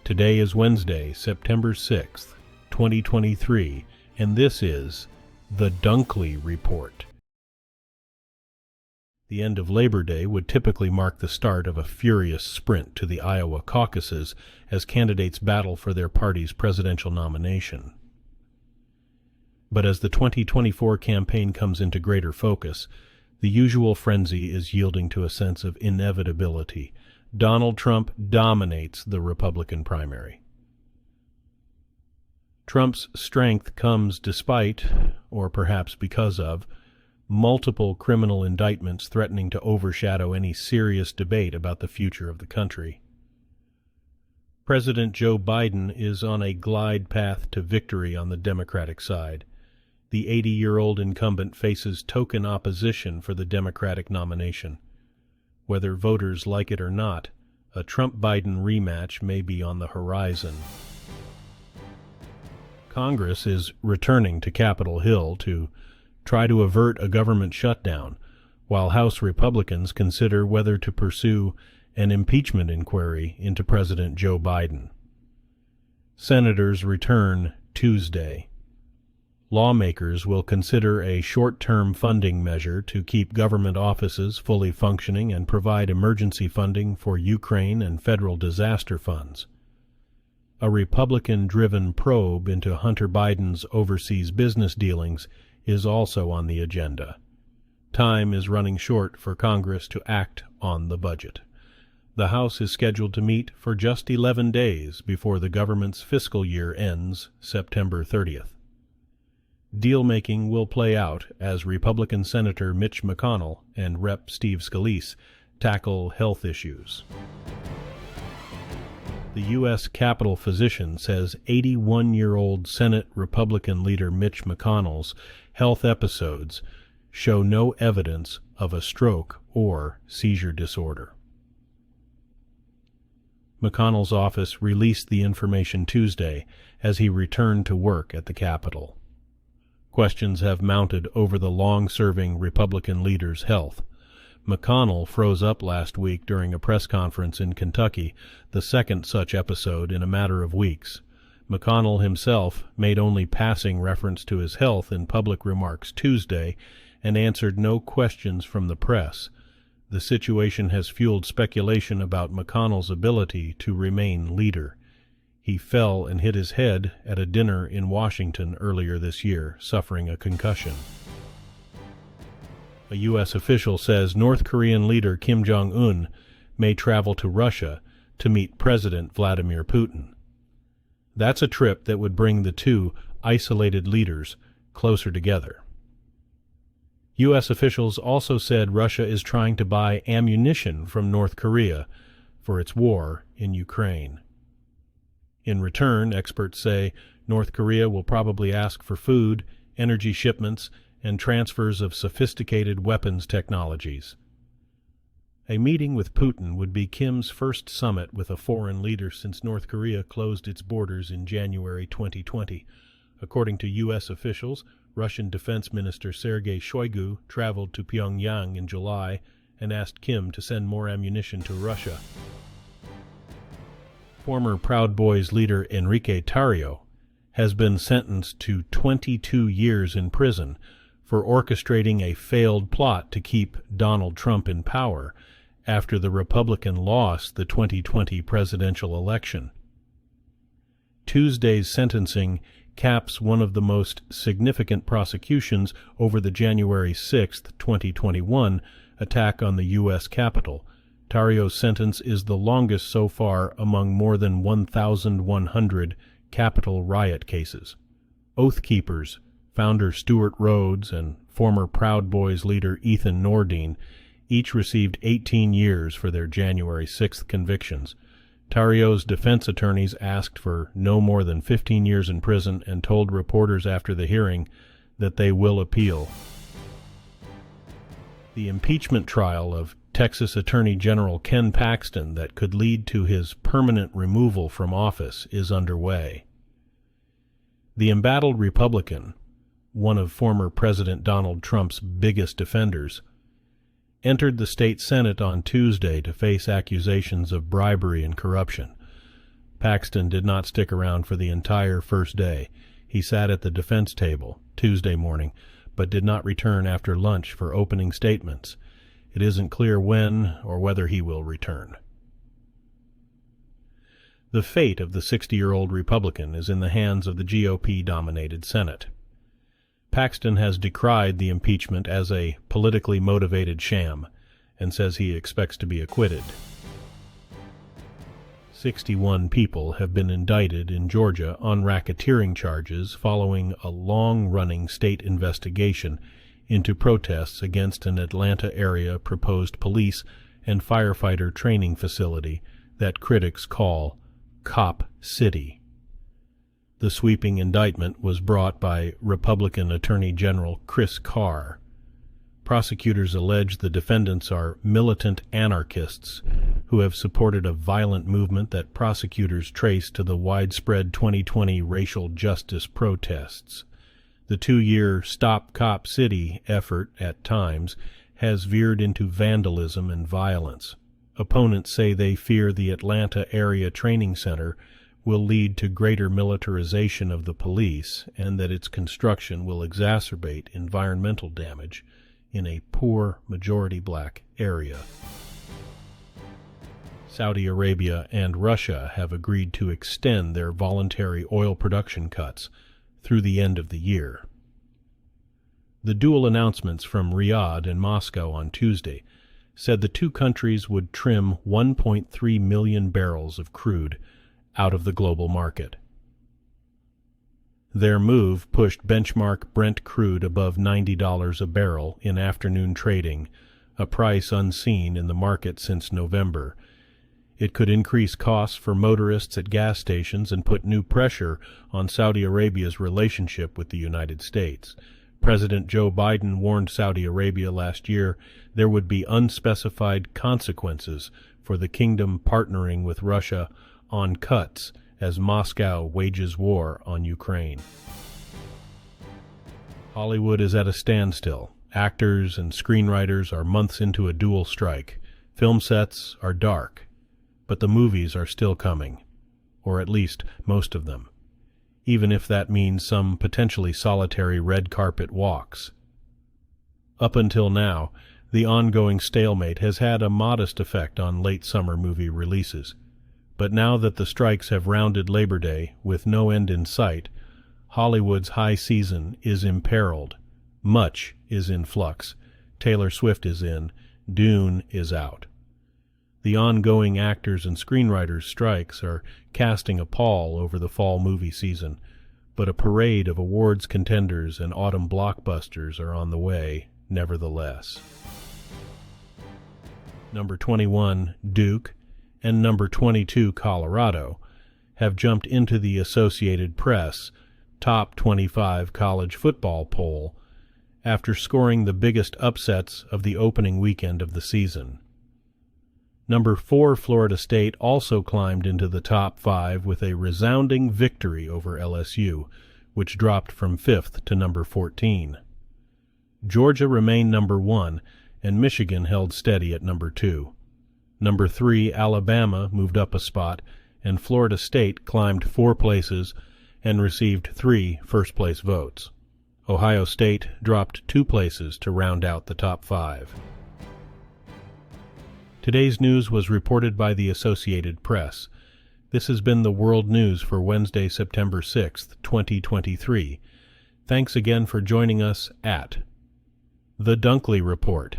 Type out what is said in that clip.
Today is Wednesday, September 6th, 2023, and this is the Dunkley Report. The end of Labor Day would typically mark the start of a furious sprint to the Iowa caucuses as candidates battle for their party's presidential nomination. But as the 2024 campaign comes into greater focus, the usual frenzy is yielding to a sense of inevitability. Donald Trump dominates the Republican primary. Trump's strength comes despite, or perhaps because of, multiple criminal indictments threatening to overshadow any serious debate about the future of the country. President Joe Biden is on a glide path to victory on the Democratic side. The 80-year-old incumbent faces token opposition for the Democratic nomination. Whether voters like it or not, a Trump-Biden rematch may be on the horizon. Congress is returning to Capitol Hill to try to avert a government shutdown, while House Republicans consider whether to pursue an impeachment inquiry into President Joe Biden. Senators return Tuesday. Lawmakers will consider a short-term funding measure to keep government offices fully functioning and provide emergency funding for Ukraine and federal disaster funds. A Republican-driven probe into Hunter Biden's overseas business dealings is also on the agenda. Time is running short for Congress to act on the budget. The House is scheduled to meet for just 11 days before the government's fiscal year ends September 30th. Deal-making will play out as Republican Senator Mitch McConnell and Rep. Steve Scalise tackle health issues. The U.S. Capitol physician says 81-year-old Senate Republican leader Mitch McConnell's health episodes show no evidence of a stroke or seizure disorder. McConnell's office released the information Tuesday as he returned to work at the Capitol. Questions have mounted over the long-serving Republican leader's health. McConnell froze up last week during a press conference in Kentucky, the second such episode in a matter of weeks. McConnell himself made only passing reference to his health in public remarks Tuesday and answered no questions from the press. The situation has fueled speculation about McConnell's ability to remain leader. He fell and hit his head at a dinner in Washington earlier this year, suffering a concussion. A U.S. official says North Korean leader Kim Jong-un may travel to Russia to meet President Vladimir Putin. That's a trip that would bring the two isolated leaders closer together. U.S. officials also said Russia is trying to buy ammunition from North Korea for its war in Ukraine. In return, experts say North Korea will probably ask for food, energy shipments, and transfers of sophisticated weapons technologies. A meeting with Putin would be Kim's first summit with a foreign leader since North Korea closed its borders in January 2020. According to U.S. officials, Russian Defense Minister Sergei Shoigu traveled to Pyongyang in July and asked Kim to send more ammunition to Russia. Former Proud Boys leader Enrique Tarrio has been sentenced to 22 years in prison for orchestrating a failed plot to keep Donald Trump in power after the Republican lost the 2020 presidential election. Tuesday's sentencing caps one of the most significant prosecutions over the January 6, 2021 attack on the U.S. Capitol. Tarrio's sentence is the longest so far among more than 1,100 Capitol riot cases. Oath Keepers, founder Stuart Rhodes and former Proud Boys leader Ethan Nordine, each received 18 years for their January 6th convictions. Tarrio's defense attorneys asked for no more than 15 years in prison and told reporters after the hearing that they will appeal. The impeachment trial of Texas Attorney General Ken Paxton that could lead to his permanent removal from office is underway. The embattled Republican, one of former President Donald Trump's biggest defenders, entered the state Senate on Tuesday to face accusations of bribery and corruption. Paxton did not stick around for the entire first day. He sat at the defense table Tuesday morning, but did not return after lunch for opening statements. It isn't clear when or whether he will return. The fate of the 60-year-old Republican is in the hands of the GOP-dominated Senate. Paxton has decried the impeachment as a politically motivated sham and says he expects to be acquitted. 61 people have been indicted in Georgia on racketeering charges following a long-running state investigation into protests against an Atlanta-area proposed police and firefighter training facility that critics call Cop City. The sweeping indictment was brought by Republican Attorney General Chris Carr. Prosecutors allege the defendants are militant anarchists who have supported a violent movement that prosecutors trace to the widespread 2020 racial justice protests. The 2-year Stop Cop City effort, at times, has veered into vandalism and violence. Opponents say they fear the Atlanta Area Training Center will lead to greater militarization of the police and that its construction will exacerbate environmental damage in a poor majority-black area. Saudi Arabia and Russia have agreed to extend their voluntary oil production cuts through the end of the year. The dual announcements from Riyadh and Moscow on Tuesday said the two countries would trim 1.3 million barrels of crude out of the global market. Their move pushed benchmark Brent crude above $90 a barrel in afternoon trading, a price unseen in the market since November. It could increase costs for motorists at gas stations and put new pressure on Saudi Arabia's relationship with the United States. President Joe Biden warned Saudi Arabia last year there would be unspecified consequences for the kingdom partnering with Russia on cuts as Moscow wages war on Ukraine. Hollywood is at a standstill. Actors and screenwriters are months into a dual strike. Film sets are dark, but the movies are still coming, or at least most of them, even if that means some potentially solitary red carpet walks. Up until now, the ongoing stalemate has had a modest effect on late summer movie releases. But now that the strikes have rounded Labor Day with no end in sight, Hollywood's high season is imperiled. Much is in flux. Taylor Swift is in. Dune is out. The ongoing actors and screenwriters' strikes are casting a pall over the fall movie season, but a parade of awards contenders and autumn blockbusters are on the way, nevertheless. Number 21, Duke, and number 22, Colorado, have jumped into the Associated Press top 25 college football poll after scoring the biggest upsets of the opening weekend of the season. Number 4, Florida State, also climbed into the top 5 with a resounding victory over LSU, which dropped from 5th to number 14. Georgia remained number 1, and Michigan held steady at number 2. Number 3, Alabama, moved up a spot, and Florida State climbed 4 places and received 3 first-place votes. Ohio State dropped 2 places to round out the top 5. Today's news was reported by the Associated Press. This has been the World News for Wednesday, September 6, 2023. Thanks again for joining us at The Dunkley Report.